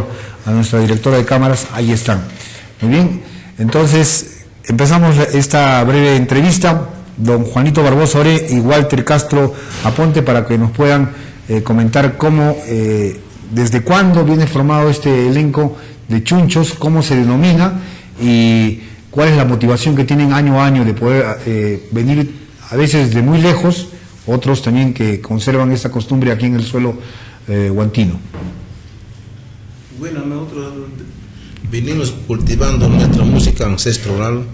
favor a nuestra directora de cámaras, ahí están. Muy bien, entonces empezamos esta breve entrevista. Don Juanito Barbosa Oré y Walter Castro Aponte, para que nos puedan comentar cómo, desde cuándo viene formado este elenco de chunchos, cómo se denomina y cuál es la motivación que tienen año a año de poder venir a veces de muy lejos, otros también que conservan esta costumbre aquí en el suelo huantino. Bueno, nosotros venimos cultivando nuestra música ancestral.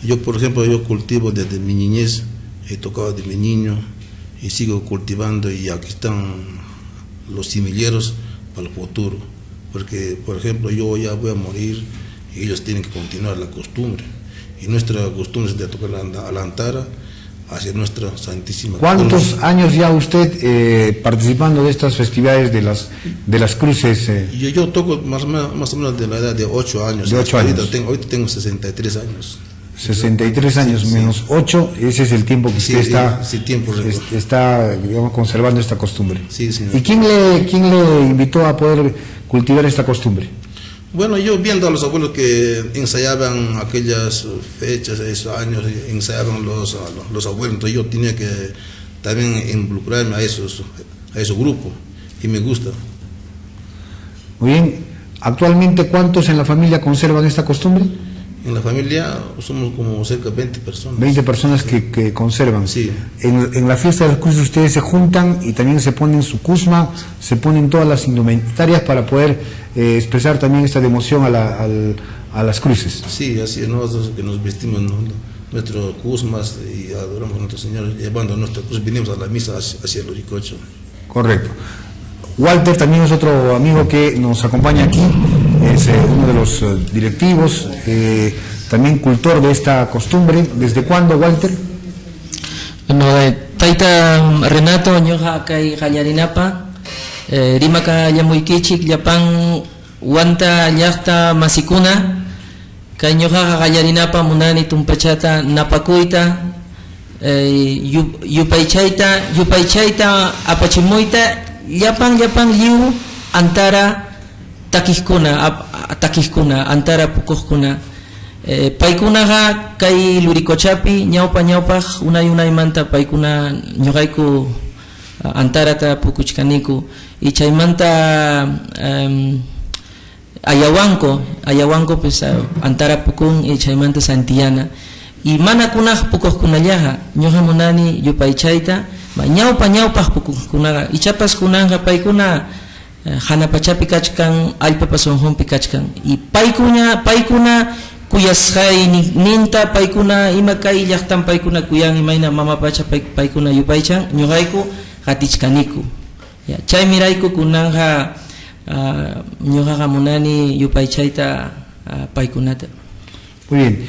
Yo, por ejemplo, yo cultivo desde mi niñez, he tocado desde mi niño y sigo cultivando, y aquí están los semilleros para el futuro. Porque, por ejemplo, yo ya voy a morir y ellos tienen que continuar la costumbre. Y nuestra costumbre es de tocar a la antara hacia nuestra Santísima Cruz. ¿Cuántos años ya usted participando de estas festividades de las cruces? Yo toco más o menos de la edad de 8 años. De 8 años. Ahorita tengo 63 años. 63 años, sí, menos 8, ese es el tiempo que usted está, digamos, conservando esta costumbre. Sí. ¿Y quién le invitó a poder cultivar esta costumbre? Bueno, yo viendo a los abuelos que ensayaban aquellas fechas, esos años, ensayaban los abuelos, entonces yo tenía que también involucrarme a esos grupos, y me gusta. Muy bien. ¿Actualmente cuántos en la familia conservan esta costumbre? En la familia somos como cerca de 20 personas. 20 personas que conservan. Sí. En la fiesta de las cruces ustedes se juntan y también se ponen su cusma, se ponen todas las indumentarias para poder expresar también esta devoción a las cruces. Sí, así es, nosotros que nos vestimos nuestros cusmas y adoramos a nuestro Señor, llevando nuestra cruz, venimos a la misa hacia el Uricocho. Correcto. Walter también es otro amigo que nos acompaña aquí, es uno de los directivos, también cultor de esta costumbre. ¿Desde cuándo, Walter? Bueno, taita Renato, ñoja kai Jallarinapa, rimaka yamuikichik, yapan wanta llaqta masikuna, kai ñoja Jallarinapa munani tumpachata napakuita, yupaychayta apachimuita, Yapan liu antara takijkuna antara pukuqkuna, paykunaqa kay Luricochapi ñawpaq unaymanta paykuna ñuqayku antarata pukuchkaniku, y chaymanta ayawanko pues antara pukun, y chaymanta Santillana, y mana kunaq pukuqkunallaqa ñuqa munani yupaychayta ñawpaq pukuqkunaqa, ichapas kunanqa paykuna hanapachapi kachkan, allpapas sunqunpi kachkan, y paykuna kuyasqay ninta, paykuna ima kay llaqtan paykuna kuyan imayna mamapacha paykuna yupaychan, ñuqayku qatichkaniku, chaymi rayku kunanqa ñuqaqa munani yupaychayta paykunata. Muy bien.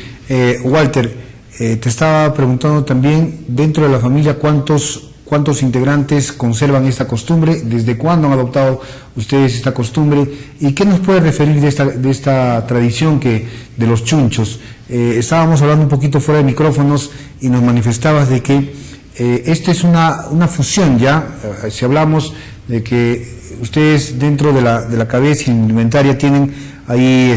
Walter, te estaba preguntando también, dentro de la familia, ¿cuántos integrantes conservan esta costumbre? ¿Desde cuándo han adoptado ustedes esta costumbre? ¿Y qué nos puede referir de esta tradición de los chunchos? Estábamos hablando un poquito fuera de micrófonos y nos manifestabas de que esta es una fusión ya. Si hablamos de que ustedes dentro de la cabeza indumentaria tienen ahí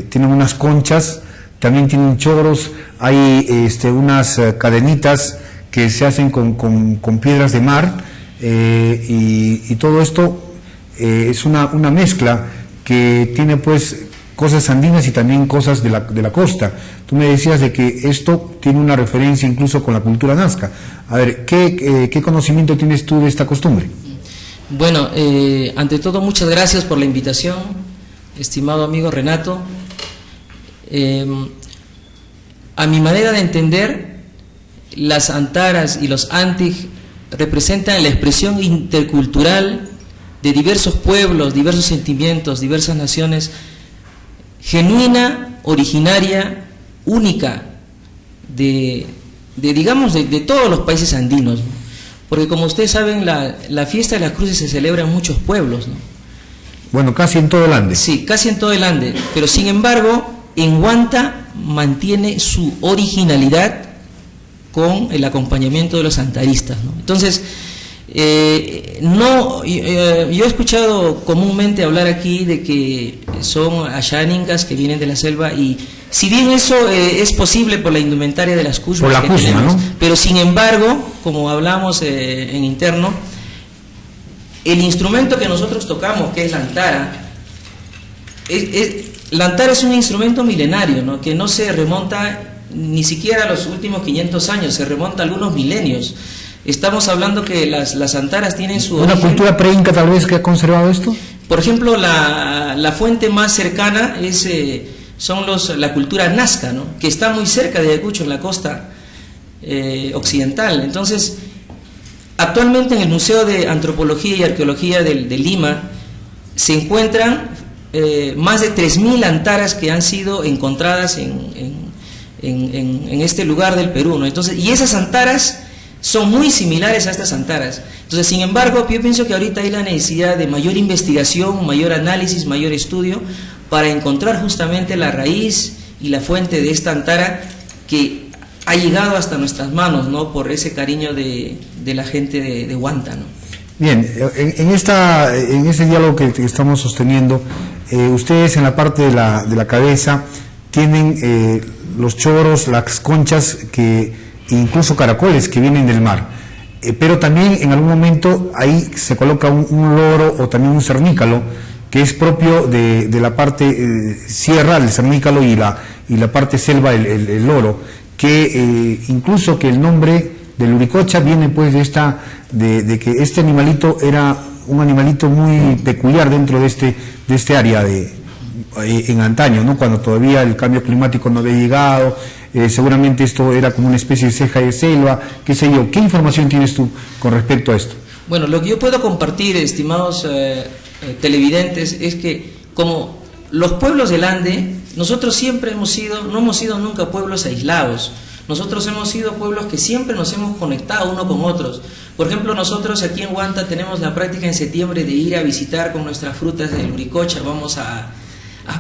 tienen unas conchas, también tienen chorros, hay unas cadenitas que se hacen con piedras de mar, y todo esto es una mezcla que tiene pues cosas andinas y también cosas de la costa. Tú me decías de que esto tiene una referencia incluso con la cultura nazca. A ver, ¿qué conocimiento tienes tú de esta costumbre? Bueno, ante todo, muchas gracias por la invitación, estimado amigo Renato. A mi manera de entender, las antaras y los antij representan la expresión intercultural de diversos pueblos, diversos sentimientos, diversas naciones, genuina, originaria, única, de todos los países andinos, ¿no? Porque como ustedes saben, la fiesta de las cruces se celebra en muchos pueblos, ¿no? Bueno, casi en todo el Ande. Sí, casi en todo el Ande, pero sin embargo, en Huanta mantiene su originalidad con el acompañamiento de los antaristas, ¿no? Entonces, Yo he escuchado comúnmente hablar aquí de que son ayaningas que vienen de la selva, y si bien eso es posible por la indumentaria de las kushmas por la que kushma, tenemos, ¿no? pero sin embargo, como hablamos en interno, el instrumento que nosotros tocamos, que es la antara, la antara es un instrumento milenario, ¿no? Que no se remonta ni siquiera a los últimos 500 años, se remonta a algunos milenios. Estamos hablando que las antaras tienen su ¿Una origen. cultura preinca tal vez que ha conservado esto? Por ejemplo, la fuente más cercana son la cultura nazca, ¿no? Que está muy cerca de Ayacucho, en la costa occidental. Entonces, actualmente en el Museo de Antropología y Arqueología de Lima se encuentran más de 3.000 antaras que han sido encontradas en este lugar del Perú, ¿no? Entonces, y esas antaras son muy similares a estas antaras. Entonces, sin embargo, yo pienso que ahorita hay la necesidad de mayor investigación, mayor análisis, mayor estudio, para encontrar justamente la raíz y la fuente de esta antara que ha llegado hasta nuestras manos, ¿no? Por ese cariño de la gente de Huanta, ¿no? Bien, en ese diálogo que estamos sosteniendo, ustedes en la parte de la cabeza tienen los choros, las conchas, incluso caracoles que vienen del mar, pero también en algún momento ahí se coloca un loro o también un cernícalo, que es propio de la parte sierra, el cernícalo, y la parte selva, el loro, que incluso que el nombre del Luricocha viene pues de que este animalito era un animalito muy peculiar dentro de este área en antaño, ¿no? Cuando todavía el cambio climático no había llegado. Seguramente esto era como una especie de ceja de selva, qué sé yo. ¿Qué información tienes tú con respecto a esto? Bueno, lo que yo puedo compartir, estimados televidentes, es que como los pueblos del Ande, nosotros siempre no hemos sido nunca pueblos aislados. Nosotros hemos sido pueblos que siempre nos hemos conectado uno con otros. Por ejemplo, nosotros aquí en Huanta tenemos la práctica en septiembre de ir a visitar con nuestras frutas del Luricocha, vamos a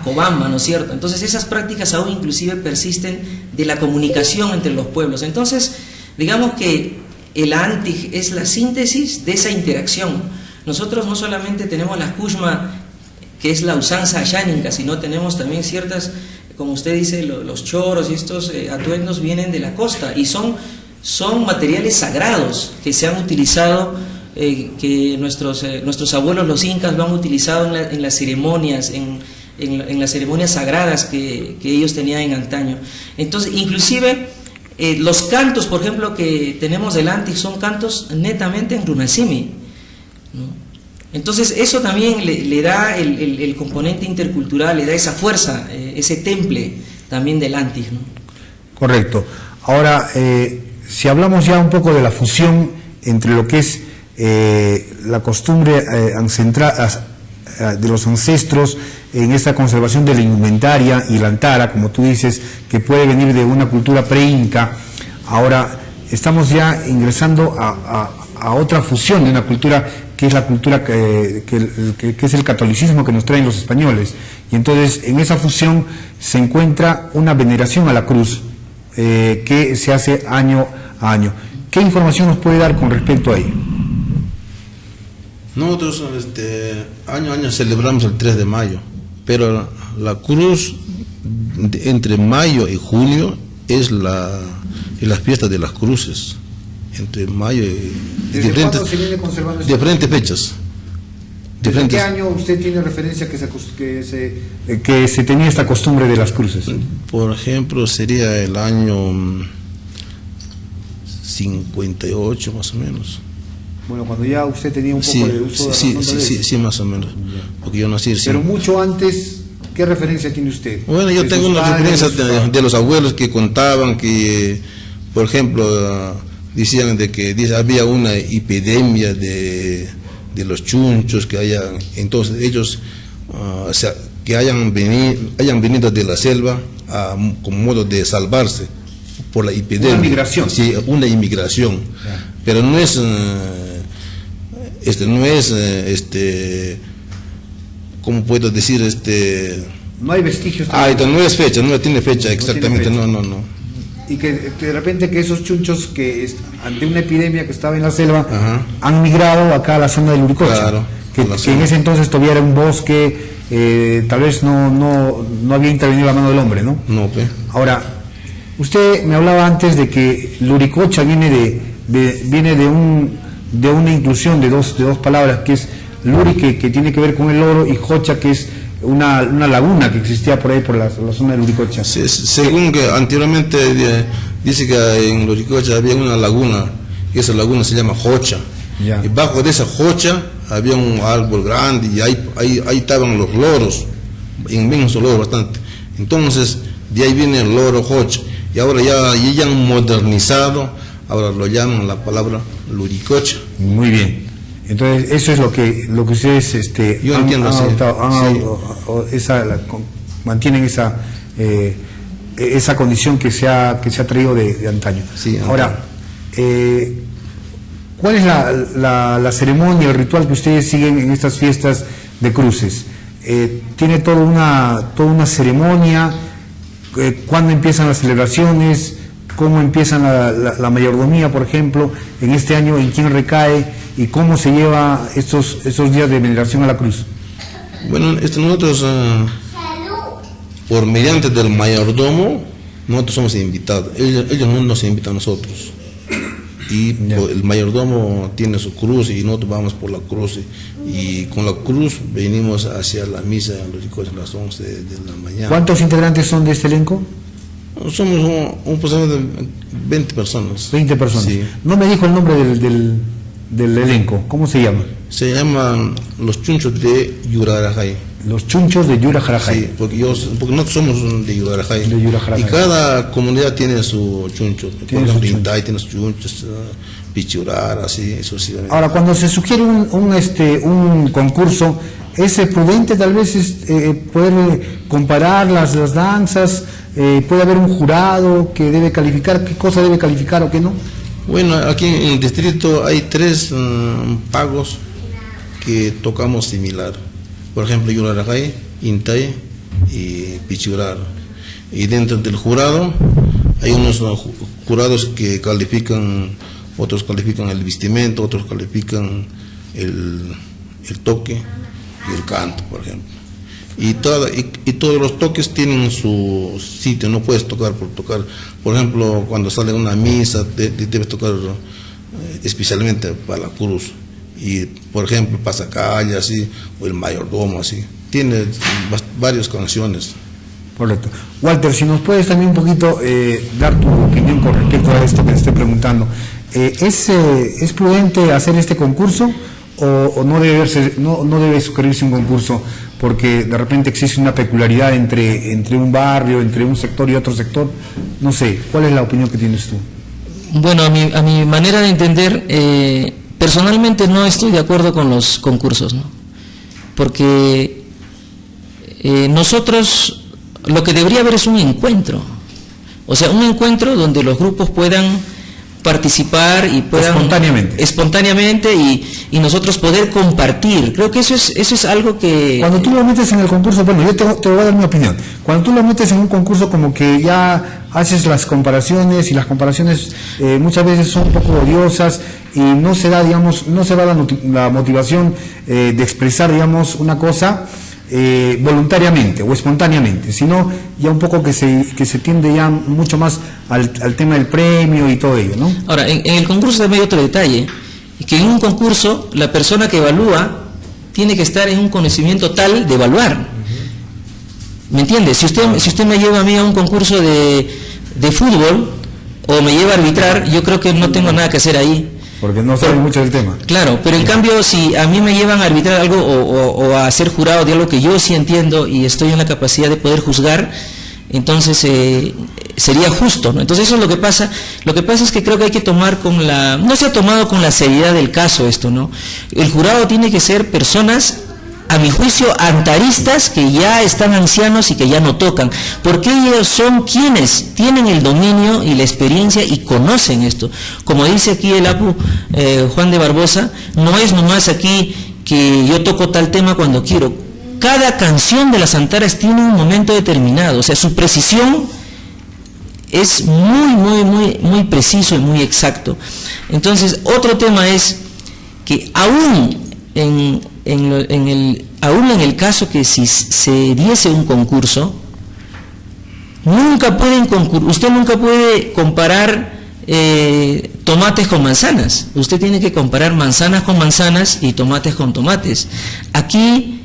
Cobamba, ¿no es cierto? Entonces esas prácticas aún inclusive persisten de la comunicación entre los pueblos. Entonces, digamos que el Antij es la síntesis de esa interacción. Nosotros no solamente tenemos la kushma, que es la usanza ayaninga, sino tenemos también ciertas, como usted dice, los choros y estos atuendos vienen de la costa y son materiales sagrados que se han utilizado, que nuestros abuelos los incas lo han utilizado en las ceremonias, en las ceremonias sagradas que ellos tenían en antaño. Entonces, inclusive los cantos, por ejemplo, que tenemos del Antij son cantos netamente en runasimi, ¿no? Entonces eso también le da el componente intercultural, le da esa fuerza, ese temple también del Antij, ¿no? Correcto. Ahora, si hablamos ya un poco de la fusión entre lo que es la costumbre ancestral de los ancestros en esta conservación de la indumentaria y la antara, como tú dices, que puede venir de una cultura pre-inca. Ahora estamos ya ingresando a otra fusión de una cultura que es la cultura que es el catolicismo que nos traen los españoles, y entonces en esa fusión se encuentra una veneración a la cruz que se hace año a año. ¿Qué información nos puede dar con respecto a ello? Nosotros año a año celebramos el 3 de mayo, pero la cruz entre mayo y junio es la fiesta de las cruces, entre mayo y ¿Cuándo se viene conservando esto? diferentes fechas. ¿Desde qué año usted tiene referencia que se tenía esta costumbre de las cruces? Por ejemplo, sería el año 58 más o menos. Bueno, cuando ya usted tenía un poco de uso de razón, sí, más o menos, porque yo nací pero mucho antes, ¿qué referencia tiene usted? Bueno, yo tengo una referencia de los abuelos que contaban que, por ejemplo, decían de que había una epidemia de los chunchos que hayan, entonces ellos que hayan venido de la selva como modo de salvarse por la epidemia. Una migración. Sí, una inmigración. Ya. Pero no es ¿cómo puedo decir? No hay vestigios. No es fecha, no tiene fecha exactamente, no. Y que de repente que esos chunchos que ante una epidemia que estaba en la selva han migrado acá a la zona de Luricocha, claro, que en ese entonces todavía era un bosque, tal vez no había intervenido la mano del hombre, ¿no? No, pues. Ahora, usted me hablaba antes de que Luricocha viene de una inclusión de dos palabras, que es Luri, que tiene que ver con el oro, y Jocha, que es una laguna que existía por ahí, por la zona de Luricocha. Sí, según que anteriormente dice que en Luricocha había una laguna, y esa laguna se llama Jocha. Ya. Y bajo de esa Jocha había un árbol grande, y ahí estaban los loros, inmensos loros bastante. Entonces, de ahí viene el loro Jocha. Y ahora ya han modernizado, ahora lo llaman la palabra Luricocha. Muy bien. Entonces, eso es lo que ustedes Yo entiendo, sí. Mantienen esa condición que se ha traído de antaño. Sí, ahora, ¿cuál es la ceremonia, el ritual que ustedes siguen en estas fiestas de cruces? ¿Tiene toda una ceremonia? ¿Cuándo empiezan las celebraciones? ¿Cómo empiezan la mayordomía, por ejemplo? En este año, ¿en quién recae? ¿Y cómo se lleva esos días de veneración a la cruz? Bueno, nosotros, por mediante del mayordomo, nosotros somos invitados. Ellos no nos invitan a nosotros. Y el mayordomo tiene su cruz y nosotros vamos por la cruz. Y con la cruz venimos hacia la misa en Luricocha a las 11 de la mañana. ¿Cuántos integrantes son de este elenco? Somos un porcentaje de 20 personas. 20 personas. Sí. No me dijo el nombre del elenco. ¿Cómo se llama? Se llaman los chunchos de Yurajarajay. Los chunchos de Yurajarajay. Sí, porque nosotros somos de Yurajarajay. Y cada comunidad tiene su chuncho. Por ejemplo, Intay tiene sus chunchos, Pichurar, así, sucesivamente. Ahora, cuando se sugiere un concurso, ¿es prudente tal vez poder comparar las danzas? ¿Puede haber un jurado que debe calificar? ¿Qué cosa debe calificar o qué no? Bueno, aquí en el distrito hay 3 pagos que tocamos similar. Por ejemplo, Yurajarajay, Intay y Pichurar. Y dentro del jurado hay unos jurados que califican, otros califican el vestimento, otros califican el toque y el canto, por ejemplo. Y todos los toques tienen su sitio, no puedes tocar por tocar. Por ejemplo, cuando sale una misa, debes tocar especialmente para la cruz. Y, por ejemplo, pasacalle, así, o el mayordomo, así. Tiene varias canciones. Correcto. Walter, si nos puedes también un poquito dar tu opinión con respecto a esto que te estoy preguntando. ¿Es prudente hacer este concurso o no debe sugerirse un concurso porque de repente existe una peculiaridad entre un barrio, entre un sector y otro sector? No sé, ¿cuál es la opinión que tienes tú? Bueno, a mi manera de entender, personalmente no estoy de acuerdo con los concursos, ¿no? Porque nosotros lo que debería haber es un encuentro, o sea, un encuentro donde los grupos puedan participar y puedan espontáneamente y nosotros poder compartir. Creo que eso es algo que... Cuando tú lo metes en el concurso, bueno, yo te voy a dar mi opinión. Cuando tú lo metes en un concurso, como que ya haces las comparaciones, y las comparaciones muchas veces son un poco odiosas y no se da, digamos, la motivación de expresar, digamos, una cosa voluntariamente o espontáneamente, sino ya un poco que se tiende ya mucho más al tema del premio y todo ello, ¿no? Ahora, en el concurso también hay otro detalle, que en un concurso la persona que evalúa tiene que estar en un conocimiento tal de evaluar. ¿Me entiende? Si usted me lleva a mí a un concurso de fútbol o me lleva a arbitrar, yo creo que no tengo nada que hacer ahí. Porque no sabe mucho del tema. Claro, pero en cambio, si a mí me llevan a arbitrar algo o a ser jurado de algo que yo sí entiendo y estoy en la capacidad de poder juzgar, entonces sería justo, ¿no? Entonces eso es lo que pasa. Lo que pasa es que creo que hay que tomar no se ha tomado con la seriedad del caso esto, ¿no? El jurado tiene que ser personas, a mi juicio, antaristas que ya están ancianos y que ya no tocan, porque ellos son quienes tienen el dominio y la experiencia y conocen esto. Como dice aquí el Apu Juan de Barbosa, no es nomás aquí que yo toco tal tema cuando quiero. Cada canción de las antaras tiene un momento determinado, o sea, su precisión es muy preciso y muy exacto. Entonces, otro tema es que aún en el caso que si se diese un concurso, usted nunca puede comparar tomates con manzanas. Usted tiene que comparar manzanas con manzanas y tomates con tomates. Aquí,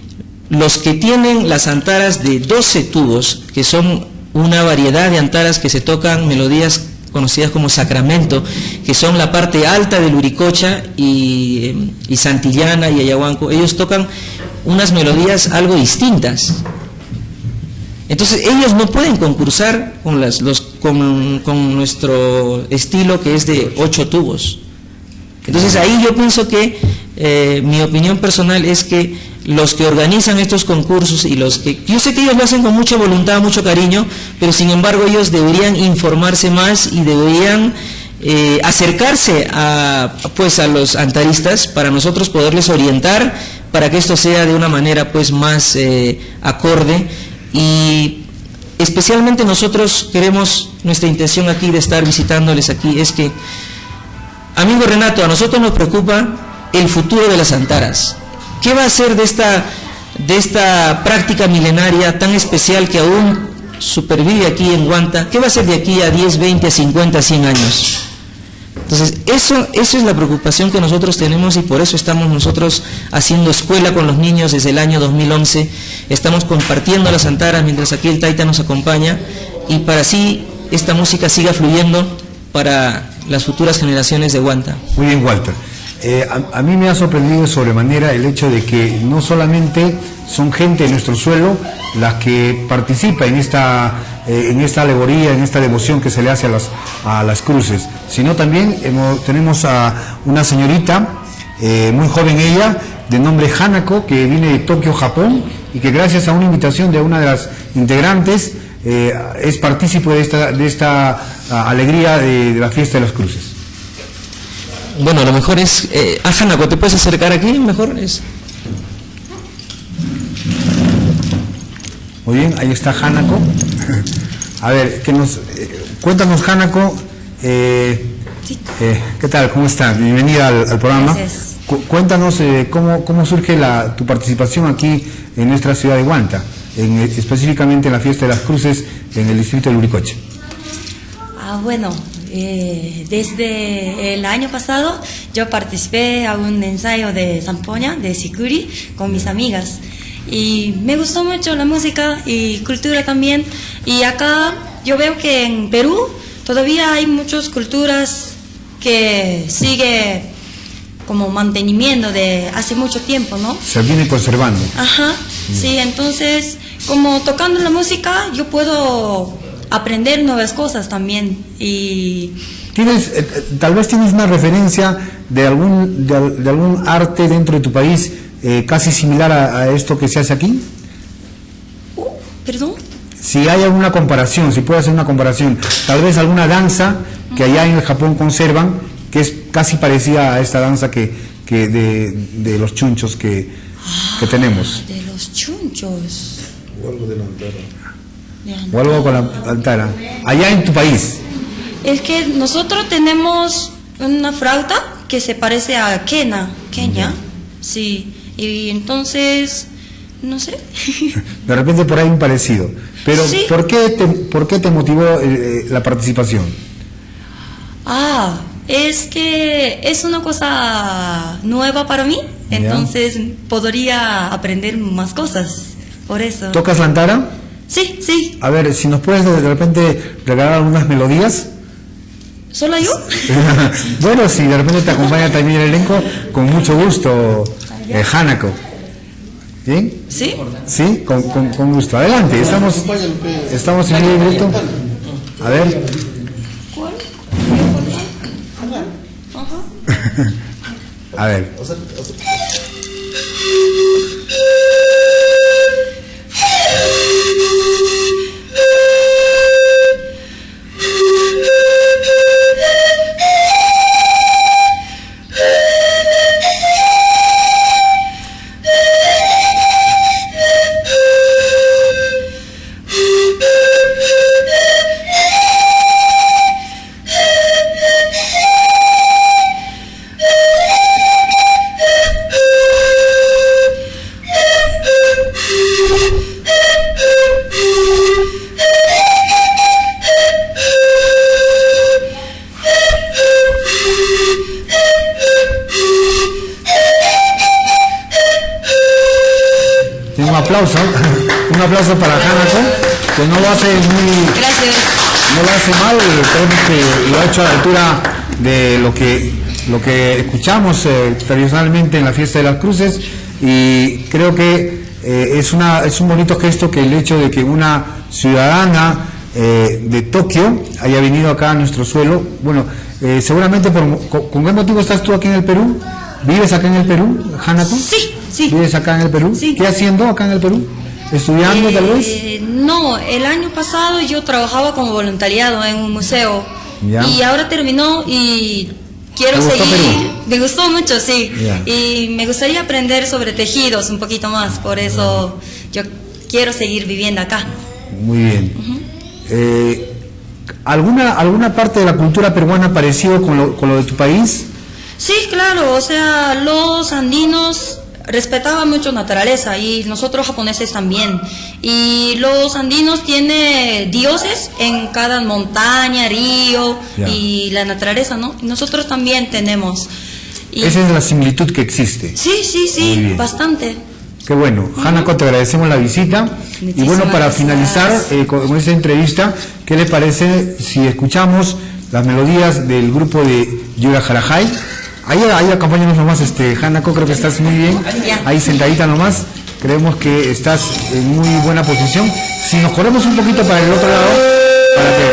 los que tienen las antaras de 12 tubos, que son una variedad de antaras que se tocan melodías conocidas como sacramento, que son la parte alta del Uricocha y Santillana y Ayahuanco, ellos tocan unas melodías algo distintas. Entonces ellos no pueden concursar con nuestro estilo, que es de 8 tubos. Entonces ahí yo pienso que mi opinión personal es que los que organizan estos concursos y yo sé que ellos lo hacen con mucha voluntad, mucho cariño, pero sin embargo ellos deberían informarse más y deberían acercarse a los antaristas para nosotros poderles orientar para que esto sea de una manera pues más acorde. Y especialmente nosotros queremos, nuestra intención aquí de estar visitándoles aquí es que, amigo Renato, a nosotros nos preocupa el futuro de las antaras. ¿Qué va a ser de esta práctica milenaria tan especial que aún supervive aquí en Huanta? ¿Qué va a ser de aquí a 10, 20, 50, 100 años? Entonces, eso es la preocupación que nosotros tenemos y por eso estamos nosotros haciendo escuela con los niños desde el año 2011. Estamos compartiendo las antaras mientras aquí el Taita nos acompaña y para así esta música siga fluyendo para las futuras generaciones de Huanta. Muy bien, Walter. A mí me ha sorprendido sobremanera el hecho de que no solamente son gente de nuestro suelo la que participa en esta alegoría, en esta devoción que se le hace a las cruces, sino también tenemos a una señorita, muy joven ella, de nombre Hanako, que viene de Tokio, Japón, y que gracias a una invitación de una de las integrantes es partícipe de esta alegría de la fiesta de las cruces. Bueno, lo mejor es, Hanako, ¿te puedes acercar aquí? Mejor es. Muy bien, ahí está Hanako. A ver, cuéntanos, Hanako, ¿qué tal? ¿Cómo estás? Bienvenida al programa. Gracias. Cuéntanos cómo surge tu participación aquí en nuestra ciudad de Huanta, específicamente en la fiesta de las cruces en el distrito de Uricocha. Bueno, desde el año pasado yo participé a un ensayo de zampoña, de sicuri, con mis amigas. Y me gustó mucho la música y cultura también. Y acá yo veo que en Perú todavía hay muchas culturas que sigue como mantenimiento de hace mucho tiempo, ¿no? Se viene conservando. Ajá, sí, entonces como tocando la música yo puedo aprender nuevas cosas también. Y tal vez tienes una referencia de algún arte dentro de tu país casi similar a esto que se hace aquí. ¿Perdón? Si hay alguna comparación, si puede hacer una comparación, tal vez alguna danza que allá en el Japón conservan, que es casi parecida a esta danza que de los chunchos que tenemos. De los chunchos. O algo de la antara. O algo con la antara. Allá en tu país. Es que nosotros tenemos una flauta que se parece a Kenya, sí, y entonces, no sé. De repente por ahí un parecido. Pero Sí. ¿por qué te motivó la participación? Es que es una cosa nueva para mí, entonces podría aprender más cosas, por eso. ¿Tocas la antara? Sí, sí. A ver, si nos puedes de repente regalar algunas melodías. ¿Solo yo? Bueno, si de repente te acompaña también el elenco, con mucho gusto, Hanako. ¿Sí? Sí. Sí, con gusto. Adelante, estamos en el directo. A ver. ¿Cuál? A ver. Un aplauso para Hanako, que no lo hace Gracias. no lo hace mal, creo que lo ha hecho a la altura de lo que escuchamos tradicionalmente en la Fiesta de las Cruces, y creo que es un bonito gesto que el hecho de que una ciudadana de Tokio haya venido acá a nuestro suelo. Bueno, seguramente ¿con qué motivo estás tú aquí en el Perú? ¿Vives acá en el Perú, Hanako? Sí. ¿Vives acá en el Perú? Sí. ¿Qué haciendo acá en el Perú? ¿Estudiando tal vez? No, el año pasado yo trabajaba como voluntariado en un museo. Ya. Y ahora terminó y quiero ¿Te gustó seguir. Perú? Me gustó mucho, sí. Ya. Y me gustaría aprender sobre tejidos un poquito más, por eso yo quiero seguir viviendo acá. Muy bien. ¿Alguna parte de la cultura peruana parecido con lo de tu país? Sí, claro, o sea, los andinos respetaban mucho naturaleza y nosotros japoneses también. Y los andinos tienen dioses en cada montaña, río Ya. y la naturaleza, ¿no? Y nosotros también tenemos. Y Esa es la similitud que existe. sí, Muy bien. bastante. Qué bueno. Hanako, te agradecemos la visita. Y Muchísimas bueno, para gracias. finalizar con esta entrevista, ¿qué le parece si escuchamos las melodías del grupo de Yura Harahai? Ahí acompáñanos nomás, Hanako, creo que estás muy bien. Ya. Ahí sentadita nomás. Creemos que estás en muy buena posición. Si nos corremos un poquito para el otro lado, para que...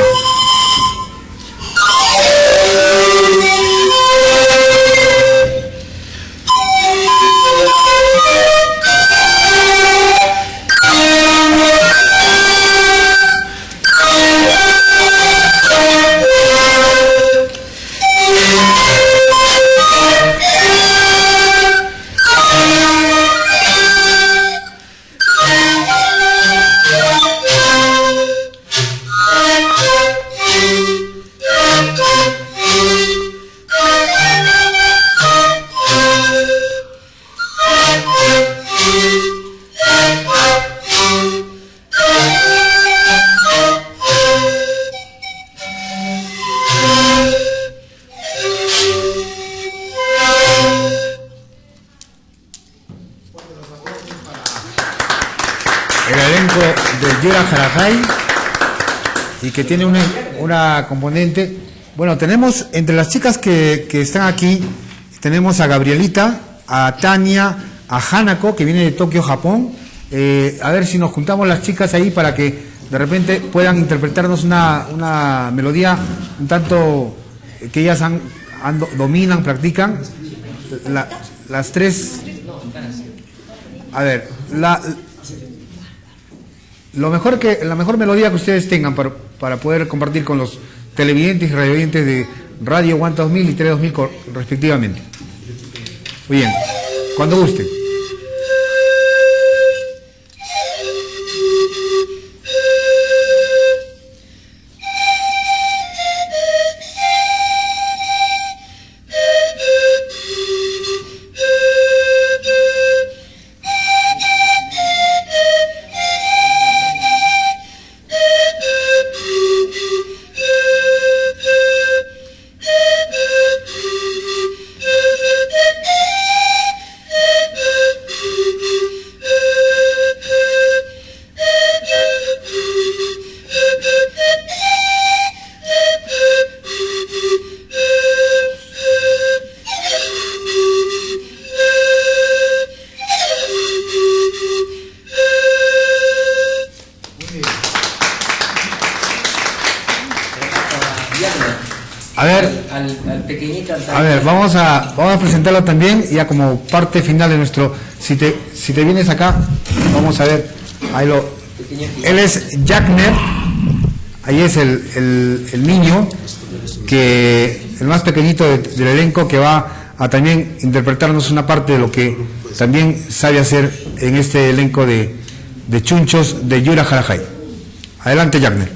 El elenco de Yura Harahai, y que tiene una componente. Bueno, tenemos entre las chicas que están aquí, tenemos a Gabrielita, a Tania, a Hanako, que viene de Tokio, Japón. A ver si nos juntamos las chicas ahí para que de repente puedan interpretarnos una melodía un tanto que ellas dominan, practican. Las tres. A ver, la mejor melodía que ustedes tengan para poder compartir con los televidentes y radiovidentes de Radio One 2000 y Tele 2000 respectivamente. Muy bien, cuando gusten. Al pequeñito. A ver, vamos a presentarlo también, ya como parte final de nuestro... Si te vienes acá, vamos a ver. Él es Jackner, ahí es el niño, el más pequeñito del elenco, que va a también interpretarnos una parte de lo que también sabe hacer en este elenco de chunchos de Yura Harahai. Adelante, Jackner.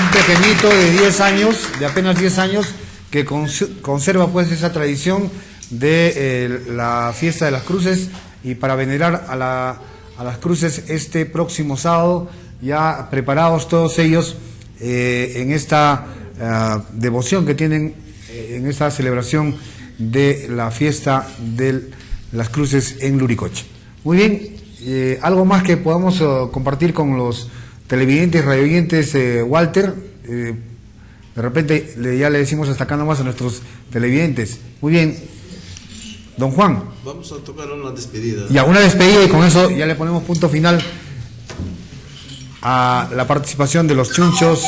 un pequeñito de 10 años, de apenas 10 años, que conserva pues esa tradición de la fiesta de las cruces, y para venerar a las cruces este próximo sábado, ya preparados todos ellos en esta devoción que tienen en esta celebración de la fiesta de las cruces en Luricocha. Muy bien, algo más que podamos compartir con los televidentes, radioyentes, Walter. De repente ya le decimos hasta acá nomás a nuestros televidentes. Muy bien, don Juan. Vamos a tocar una despedida. Ya, una despedida, y con eso ya le ponemos punto final a la participación de los chunchos.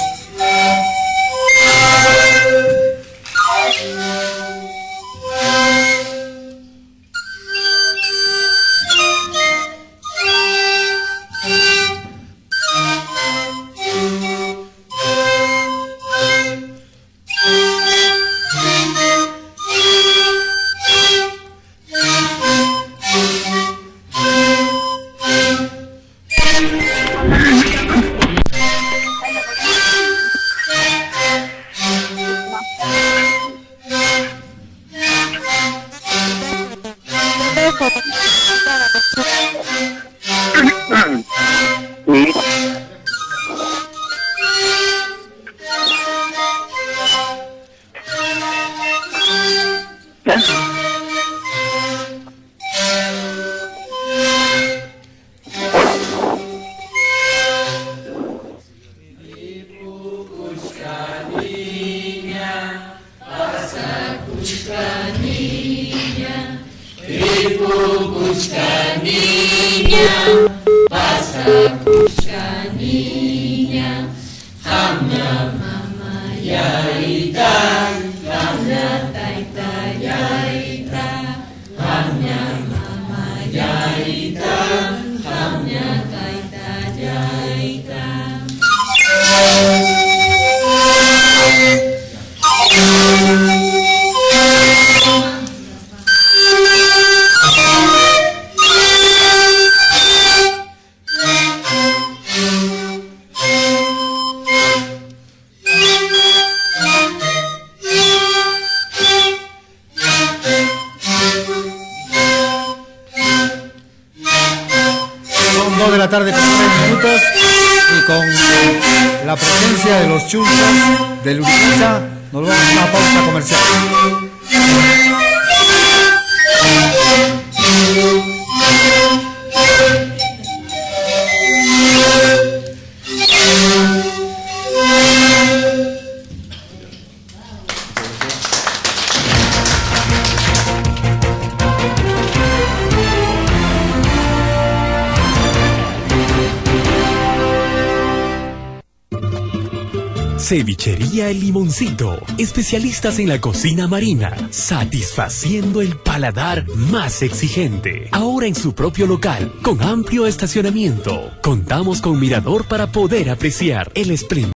La presencia de los chunchos de Luricocha, nos vamos a una pausa comercial. Cevichería El Limoncito, especialistas en la cocina marina, satisfaciendo el paladar más exigente. Ahora en su propio local, con amplio estacionamiento, contamos con mirador para poder apreciar el esplendor